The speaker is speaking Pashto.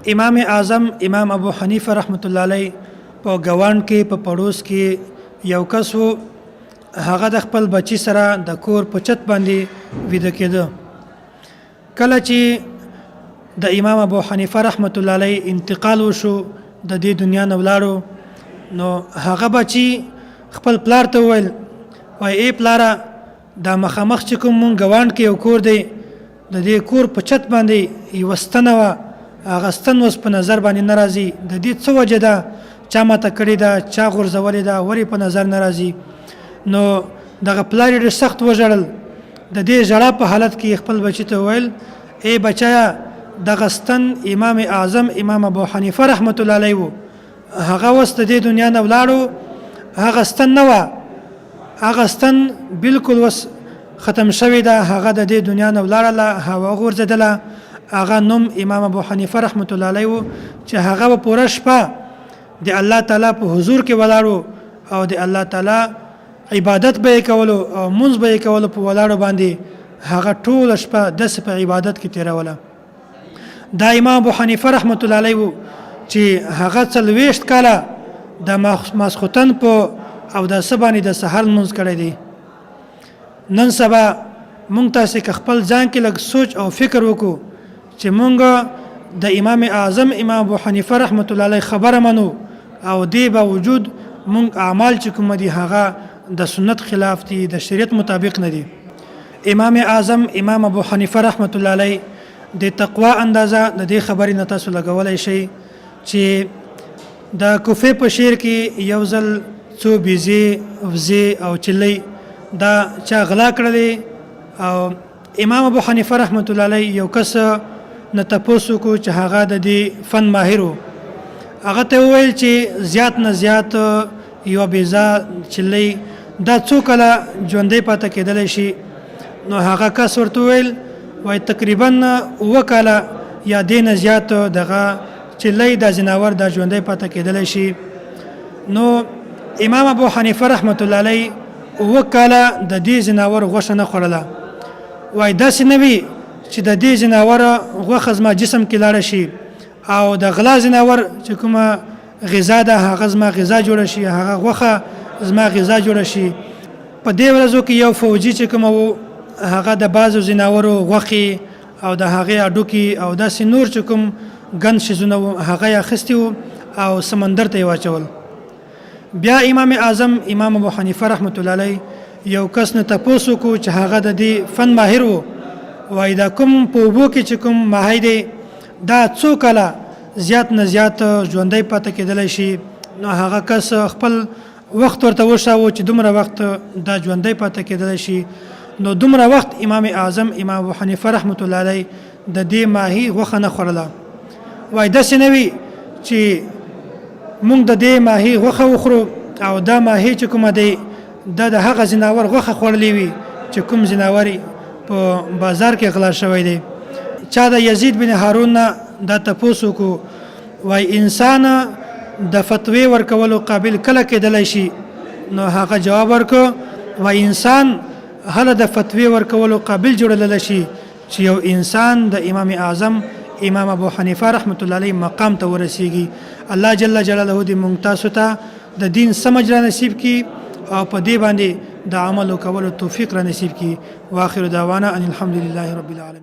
امام اعظم امام ابو حنیفه رحمت الله علیه په ګوان کې په پړوس کې یو کس وو، هغه د خپل بچی سره د کور په چت باندې ویده کېده. کله چې د امام ابو حنیفه رحمت الله علیه انتقال وشو، د دې دنیا نه ولاړو، نو هغه بچی خپل پلار ته وویل، وای ای پلاره، دا مخامخ چې کوم مونږ ګوان کې یو کور دی، د دې کور په چت باندې یوه ستنه وه، هغه ستن اوس په نظر باندې نه راځي، د دې څه وجه ده؟ چا ماته کړې ده؟ چا غورځولې ده؟ ولې په نظر نه راځي؟ نو دغه پلار یې ډېر سخت وژړل. د دې ژړا په حالت کې خپل بچي ته وویل، ای بچایا، دغه ستن امام اعظم امام ابو حنیفه رحمت الله علیه و، هغه اوس د دې دنیا نه ولاړو، هغه ستن نه وه، هغه ستن بالکل اوس ختم شوې ده، هغه د دې دنیا نه ولاړله، هوا غورځېدله. هغه نوم امام ابو حنیفه رحمت الله علیه و چې هغه به پوره شپه د الله تعالی په حضور کې ولاړو او د الله تعالی عبادت به یې کولو او مونځ به یې کولو په ولاړو باندې، هغه ټوله شپه داسې په عبادت کې تېروله. دا امام ابو حنیفه رحمت الله علیه و چې هغه 40 کاله د ماسخوتن په اوداسه باندې د سحر لمونځ کړی دی. نن سبا مونږ تاسې که خپل ځان کې لږ سوچ او فکر وکړو چې مونږ د امام اعظم امام ابو حنیفه رحمت الله علیه خبره منو او دې باوجود مونږ اعمال چې کوم دي هغه د سنت خلاف دي، د شریعت مطابق نه دي. امام اعظم امام ابو حنیفه رحمت الله علیه د تقوا اندازه د دې خبرې نه تاسو لګولی شئ چې د کوفې په شعر کې یو ځل څو بیزې وزې او چلۍ دا چا غلا کړلې، او امام ابو حنیفه رحمت الله علیه یو کس نه تپوس وکړو چې هغه د دې فن ماهر و. هغه ته وویل چې زیات نه زیات یوه بیزه چلۍ دا څو کاله ژوندی پاتې کېدلی شي؟ نو هغه کس ورته وویل، وایي تقریبا 7 کاله یا دې نه زیات دغه چلۍ دا ځناور دا ژوندی پاتې کېدلی شي. نو امام ابو حنیفه رحمت الله علیه 7 کاله د دې ځناور غوښه نه خوړله. وایي داسې نه وي چې د دې ځناور غوښه زما جسم کې لاړه شي او د غلا ځناور چې کومه غذا ده هغه زما غذا جوړه شي، هغه غوښه زما غذا جوړه شي. په دې ورځو کې یو فوجي چې کومه و، هغه د بعضو ځناورو غوښې او د هغې هډوکي او داسې نور چې کوم ګند شیزونه و هغه یې اخیستي و او سمندر ته یې واچول. بیا امام اعظم امام ابو حنیفه رحمت الله علیه یو کس نه تپوس وکړو چې هغه د دې فن ماهر و، وایي دا کوم په اوبو کې چې کوم ماهی دی دا څو کاله زیات نه زیات ژوندی پاتې کېدلی شي؟ نو هغه کس خپل وخت ورته وښاوه چې دومره وخت دا ژوندی پاتې کېدلی شي. نو دومره وخت امام اعظم امام ابو حنیفه رحمت الله علیه د دې ماهی غوښه نه خوړله. وایي داسې نه وي چې مونږ د دې ماهی غوښه وخورو او دا ماهی چې کومه دی دا د هغه ځناور غوښه خوړلې وي چې کوم ځناور په بازار کې غلا شوی دی. چا د یزید بن هارون نه دا تپوس وکړو، وایي انسان د فتوی ورکولو قابل کله کېدلی شي؟ نو هغه جواب ورکړ، وایي انسان هله د فتوی ورکولو قابل جوړېدلی شي چې یو انسان د امام اعظم امام ابو حنیفه رحمت الله علیه مقام ته ورسیږي. الله جل جلاله دې مونږ تاسو ته د دین سمجھ را نصیب کړي او په دې باندې د عمل کولو توفیق را نصیب کړي. واخر دعوانا ان الحمد لله رب العالمین.